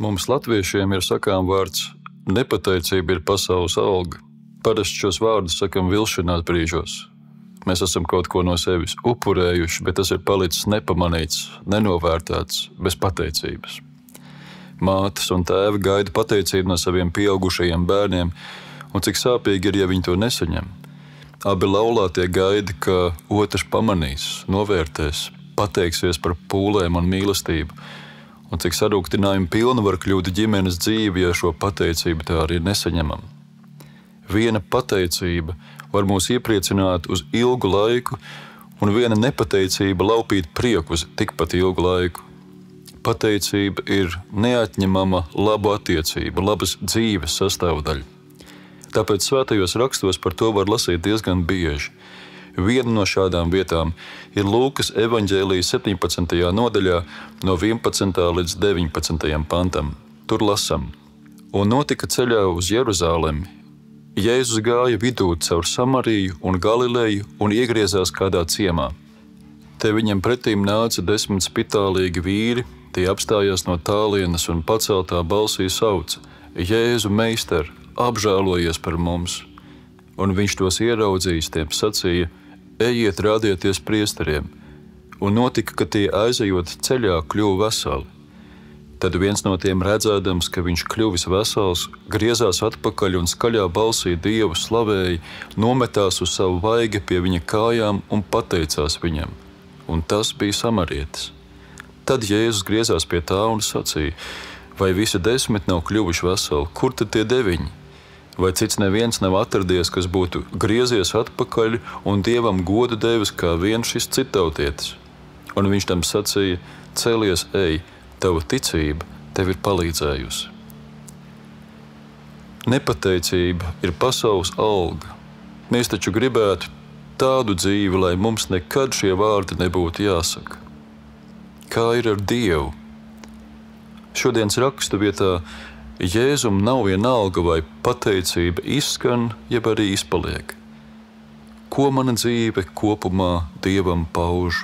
Mums latviešiem ir sakām vārds nepateicība ir pasaules alga. Parasti šos vārdus sakam vilšanās brīžos. Mēs esam kaut ko no sevis upurējuši, bet tas ir palicis nepamanīts, nenovērtēts, bez pateicības. Mātes un tēvi gaida pateicību no saviem pieaugušajiem bērniem, un cik sāpīgi ir, ja viņi to nesaņem. Abi laulātie gaida, ka otrs pamanīs, novērtēs, pateiksies par pūlēm un mīlestību, un cik sarūktinājumi pilna var kļūt ģimenes dzīve, ja šo pateicību tā arī nesaņemam. Viena pateicība var mūs iepriecināt uz ilgu laiku, un viena nepateicība laupīt prieku uz tikpat ilgu laiku. Pateicība ir neatņemama labu attiecību, labas dzīves sastāvdaļa. Tāpēc svētajos rakstos par to var lasīt diezgan bieži. Viena no šādām vietām ir Lūkas evaņģēlija 17. nodaļā no 11. līdz 19. pantam. Tur lasam: Un notika ceļā uz Jeruzalemi. Jēzus gāja vidū caur Samariju un Galileju un iegriezās kādā ciemā. Te viņam pretīm nāca 10 spitālīgi vīri, tie apstājās no tālienes un paceltā balsī sauca: Jēzu, meister, apžēlojies par mums! Un viņš tos ieraudzījis, tiem sacīja: Ejiet, rādieties priesteriem! Un notika, ka tie aizejot ceļā kļuva veseli. Tad viens no tiem redzēdams, ka viņš kļuvis vesels, griezās atpakaļ un skaļā balsī Dievu slavēja, nometās uz savu vaigu pie viņa kājām un pateicās viņam. Un tas bija samarietis. Tad Jēzus griezās pie tā un sacīja: Vai visi 10 nav kļuvuši veseli? Kur tad tie 9? Vai cits neviens nav atradies, kas būtu griezies atpakaļ un Dievam godu devis kā viens šis citautietis? Un viņš tam sacīja: Celies, ej, tava ticība tev ir palīdzējusi. Nepateicība ir pasaules alga. Mēs taču gribētu tādu dzīvi, lai mums nekad šie vārdi nebūtu jāsaka. Kā ir ar Dievu? Šodienas rakstu vietā Jēzum nav vienalga, vai pateicība izskan, jeb arī izpaliek. Ko mana dzīve kopumā Dievam pauž?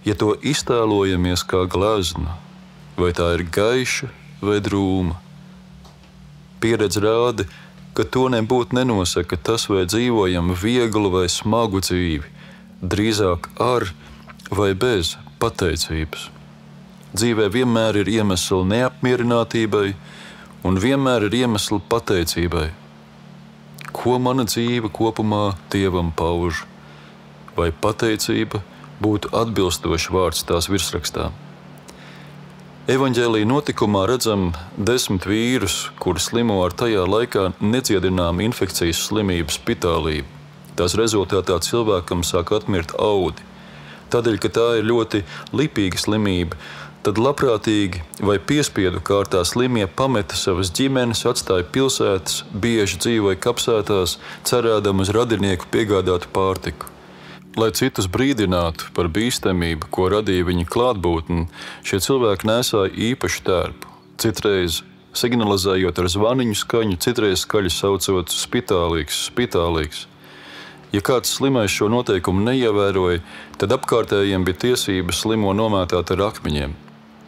Ja to iztēlojamies kā gleznu, vai tā ir gaiša vai drūma? Pieredze rāda, ka to nebūtu nenosaka tas, vai dzīvojam vieglu vai smagu dzīvi, drīzāk ar vai bez pateicības. Dzīvē vienmēr ir iemesli neapmierinātībai un vienmēr ir iemesli pateicībai. Ko mana dzīve kopumā Dievam pauž? Vai pateicība būtu atbilstošs vārds tās virsrakstā? Evaņģēlija notikumā redzam 10 vīrus, kuri slimo ar tajā laikā nedziedināmu infekcijas slimību spitālību. Tās rezultātā cilvēkam sāk atmirt audi. Tādēļ, ka tā ir ļoti lipīga slimība, tad labprātīgi vai piespiedu kārtā slimie pameta savas ģimenes, atstāja pilsētas, bieži dzīvoja kapsētās, cerēdam uz radinieku piegādātu pārtiku. Lai citus brīdinātu par bīstamību, ko radīja viņa klātbūtne, šie cilvēki nesāja īpašu tērpu, citreiz signalizējot ar zvaniņu skaņu, citreiz skaļi saucot spitālīgs. Ja kāds slimais šo noteikumu neievēroja, tad apkārtējiem bija tiesības slimo nomētāt ar akmeņiem.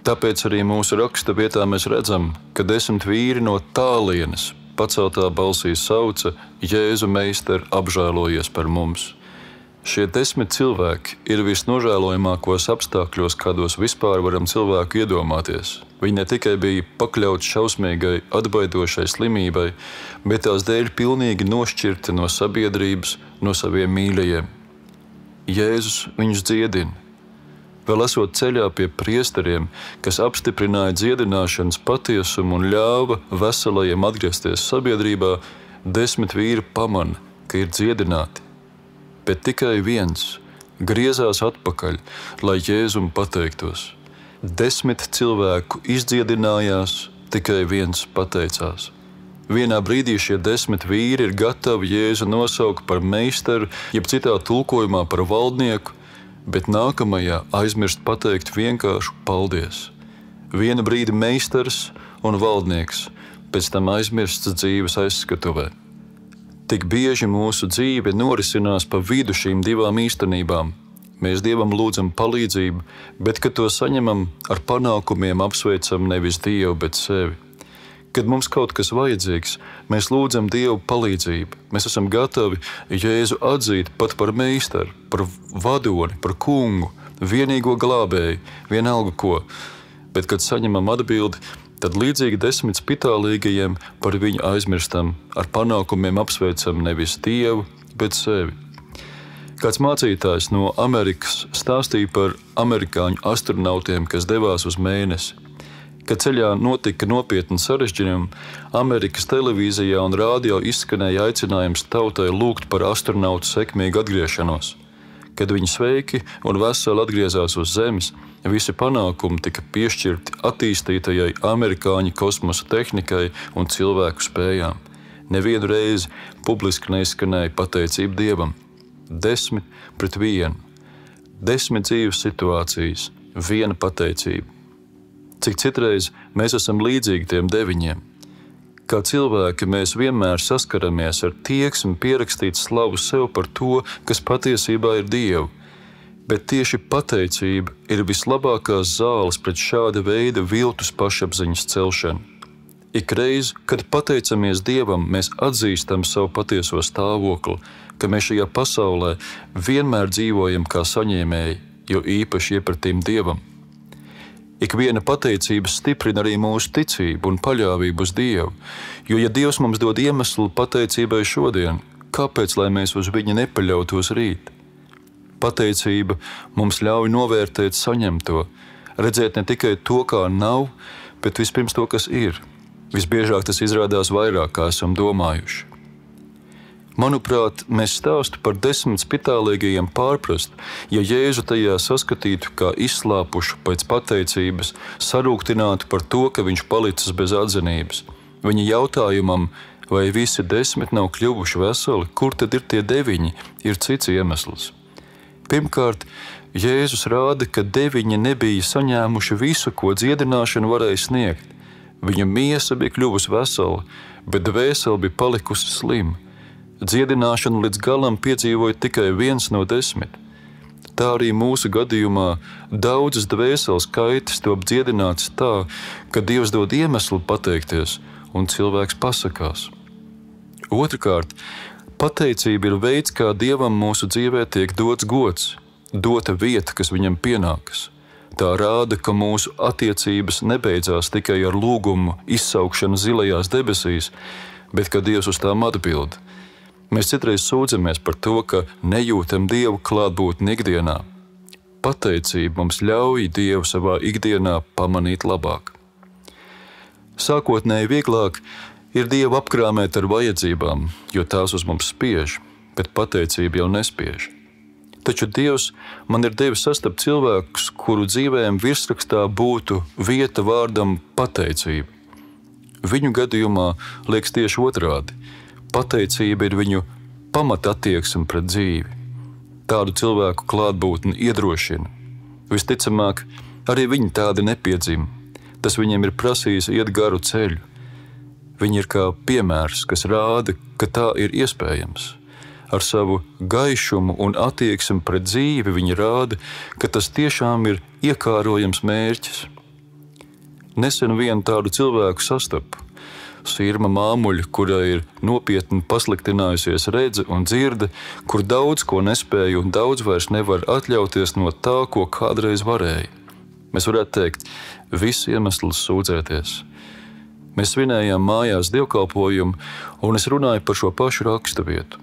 Tāpēc arī mūsu raksta vietā mēs redzam, ka 10 vīri no tālienes paceltā balsī sauca: Jēzu, meister, apžēlojies par mums! Šie 10 cilvēki ir visnožēlojamākos apstākļos, kādos vispār varam cilvēku iedomāties. Viņi ne tikai bija pakļauti šausmīgai, atbaidošai slimībai, bet tās dēļ pilnīgi nošķirti no sabiedrības, no saviem mīļajiem. Jēzus viņus dziedina. Vēl esot ceļā pie priesteriem, kas apstiprināja dziedināšanas patiesumu un ļāva veselajiem atgriezties sabiedrībā, 10 vīri pamana, ka ir dziedināti. Bet tikai viens griezās atpakaļ, lai Jēzum pateiktos. 10 cilvēku izdziedinājās, tikai viens pateicās. Vienā brīdī šie 10 vīri ir gatavi Jēzu nosaukt par meistaru, jeb citā tulkojumā par valdnieku, bet nākamajā aizmirst pateikt vienkāršu paldies. Viena brīdi meistars un valdnieks, pēc tam aizmirsts dzīves aizskatuvē. Tik bieži mūsu dzīve norisinās pa vidu šīm divām īstenībām. Mēs Dievam lūdzam palīdzību, bet, kad to saņemam, ar panākumiem apsveicam nevis Dievu, bet sevi. Kad mums kaut kas vajadzīgs, mēs lūdzam Dievu palīdzību. Mēs esam gatavi Jēzu atzīt pat par meistaru, par vadoni, par kungu, vienīgo glābēju, vienalga ko. Bet, kad saņemam atbildi, tad līdzīgi 10 spitālīgajiem par viņu aizmirstam, ar panākumiem apsveicam nevis Dievu, bet sevi. Kāds mācītājs no Amerikas stāstīja par amerikāņu astronautiem, kas devās uz Mēnesi. Kad ceļā notika nopietni sarežģījumi, Amerikas televīzijā un rādio izskanēja aicinājums tautai lūgt par astronautu sekmīgu atgriešanos. Kad viņi sveiki un veseli atgriezās uz Zemes, visi panākumi tika piešķirti attīstītajai amerikāņu kosmosa tehnikai un cilvēku spējām. Nevienu reizi publiski neizskanēja pateicība Dievam. 10-1. 10 dzīves situācijas, 1 pateicība. Cik citreiz mēs esam līdzīgi tiem 9. Kā cilvēki mēs vienmēr saskaramies ar tieksmi pierakstīt slavu sev par to, kas patiesībā ir Dievu. Bet tieši pateicība ir vislabākās zāles pret šāda veida viltus pašapziņas celšanu. Ikreiz, kad pateicamies Dievam, mēs atzīstam savu patieso stāvokli, ka mēs šajā pasaulē vienmēr dzīvojam kā saņēmēji, jo īpaši iepratīm Dievam. Ikviena pateicība stiprina arī mūsu ticību un paļāvību uz Dievu, jo, ja Dievs mums dod iemeslu pateicībai šodien, kāpēc lai mēs uz viņu nepaļautos rīt? Pateicība mums ļauj novērtēt saņemto, redzēt ne tikai to, kā nav, bet vispirms to, kas ir. Visbiežāk tas izrādās vairāk, kā esam domājuši. Manuprāt, mēs stāstu par 10 spitālīgajiem pārprastu, ja Jēzu tajā saskatītu kā izslāpušu pēc pateicības, sarūktinātu par to, ka viņš palicis bez atzinības. Viņa jautājumam, vai visi 10 nav kļuvuši veseli, kur tad ir tie 9, ir cits iemesls. Pirmkārt, Jēzus rāda, ka 9 nebija saņēmuši visu, ko dziedināšana varēja sniegt. Viņa miesa bija kļuvusi vesela, bet dvēsele bija palikusi slima. Dziedināšanu līdz galam piedzīvoja tikai 1 no 10. Tā arī mūsu gadījumā daudzas dvēseles kaitas top dziedinātas tā, ka Dievs dod iemeslu pateikties, un cilvēks pasakās. Otrkārt, pateicība ir veids, kā Dievam mūsu dzīvē tiek dots gods, dota vieta, kas viņam pienākas. Tā rāda, ka mūsu attiecības nebeidzās tikai ar lūgumu izsaukšanu zilajās debesīs, bet ka Dievs uz tām atbild. Mēs citreiz sūdzamies par to, ka nejūtam Dievu klātbūtni ikdienā. Pateicība mums ļauj Dievu savā ikdienā pamanīt labāk. Sākotnēji vieglāk ir Dievu apkrāmēt ar vajadzībām, jo tās uz mums spiež, bet pateicība jau nespiež. Taču Dievs man ir devis sastapt cilvēkus, kuru dzīvēm virsrakstā būtu vieta vārdam pateicība. Viņu gadījumā liekas tieši otrādi. Pateicība ir viņu pamatattieksme pret dzīvi. Tādu cilvēku klātbūtni iedrošina. Visticamāk, arī viņi tādi nepiedzima. Tas viņiem ir prasījis iet garu ceļu. Viņi ir kā piemērs, kas rāda, ka tā ir iespējams. Ar savu gaišumu un attieksmi pret dzīvi viņi rāda, ka tas tiešām ir iekārojams mērķis. Nesen vienu tādu cilvēku sastapu. Sirma māmuļa, kurai ir nopietni pasliktinājusies redze un dzirde, kur daudz ko nespēja un daudz vairs nevar atļauties no tā, ko kādreiz varēja. Mēs varētu teikt, viss iemesls sūdzēties. Mēs svinējām mājās dievkalpojumu, un es runāju par šo pašu raksturvietu.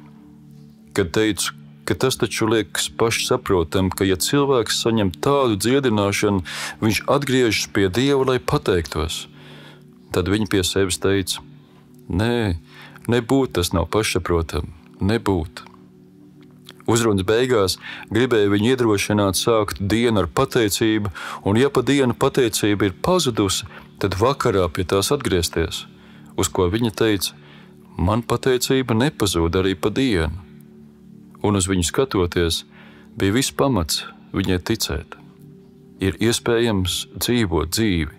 Kad teicu, ka tas taču liekas pašsaprotam, ka ja cilvēks saņem tādu dziedināšanu, viņš atgriežas pie Dieva, lai pateiktos. Tad viņi pie sevis teica, nē, nebūt tas nav pašsaprotam, nebūt. Uzrunas beigās gribēja viņu iedrošināt sākt dienu ar pateicību, un ja pa dienu pateicība ir pazudusi, tad vakarā pie tās atgriezties. Uz ko viņa teica, man pateicība nepazūd arī pa dienu. Un uz viņu skatoties, bija viss pamats viņai ticēt. Ir iespējams dzīvot dzīvi,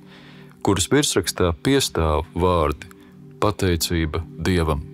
kuras virsrakstā piestāv vārdi pateicība Dievam.